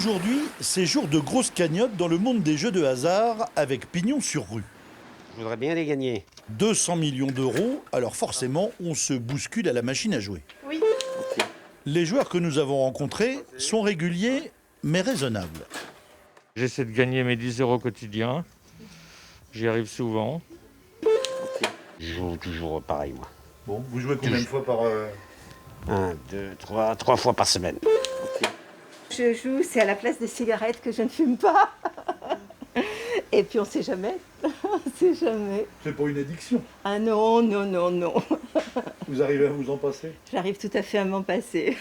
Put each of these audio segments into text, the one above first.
Aujourd'hui, c'est jour de grosse cagnotte dans le monde des jeux de hasard avec pignon sur rue. Je voudrais bien les gagner. 200 millions d'euros, alors forcément, on se bouscule à la machine à jouer. Oui. Les joueurs que nous avons rencontrés sont réguliers, mais raisonnables. J'essaie de gagner mes 10 euros quotidiens. J'y arrive souvent. Je joue toujours pareil, moi. Bon, vous jouez combien de fois par... 1, 2, 3 fois par semaine. Je joue, c'est à la place des cigarettes que je ne fume pas. Et puis on sait jamais. On sait jamais. C'est pas une addiction. Ah non, non, non, non. Vous arrivez à vous en passer? J'arrive tout à fait à m'en passer.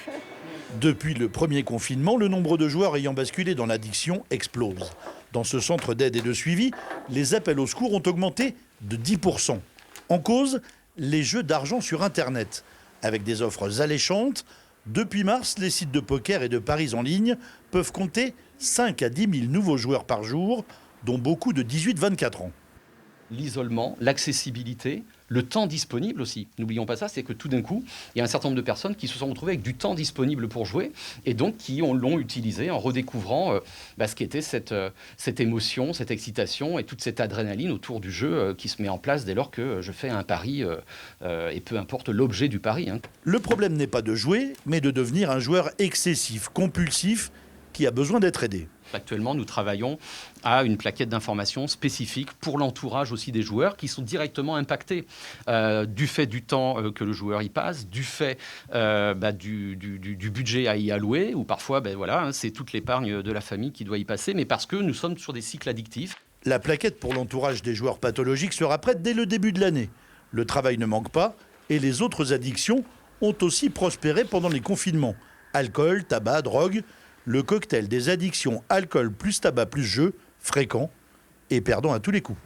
Depuis le premier confinement, le nombre de joueurs ayant basculé dans l'addiction explose. Dans ce centre d'aide et de suivi, les appels au secours ont augmenté de 10%. En cause, les jeux d'argent sur Internet. Avec des offres alléchantes, depuis mars, les sites de poker et de paris en ligne peuvent compter 5 à 10 000 nouveaux joueurs par jour, dont beaucoup de 18-24 ans. L'isolement, l'accessibilité, le temps disponible aussi. N'oublions pas ça, c'est que tout d'un coup, il y a un certain nombre de personnes qui se sont retrouvées avec du temps disponible pour jouer et donc qui l'ont utilisé en redécouvrant ce qu'était cette émotion, cette excitation et toute cette adrénaline autour du jeu qui se met en place dès lors que je fais un pari et peu importe l'objet du pari. Le problème n'est pas de jouer, mais de devenir un joueur excessif, compulsif, qui a besoin d'être aidé. Actuellement, nous travaillons à une plaquette d'informations spécifique pour l'entourage aussi des joueurs qui sont directement impactés du fait du temps que le joueur y passe, du fait du budget à y allouer, ou parfois c'est toute l'épargne de la famille qui doit y passer, mais parce que nous sommes sur des cycles addictifs. La plaquette pour l'entourage des joueurs pathologiques sera prête dès le début de l'année. Le travail ne manque pas et les autres addictions ont aussi prospéré pendant les confinements. Alcool, tabac, drogue... Le cocktail des addictions alcool plus tabac plus jeu, fréquent et perdant à tous les coups.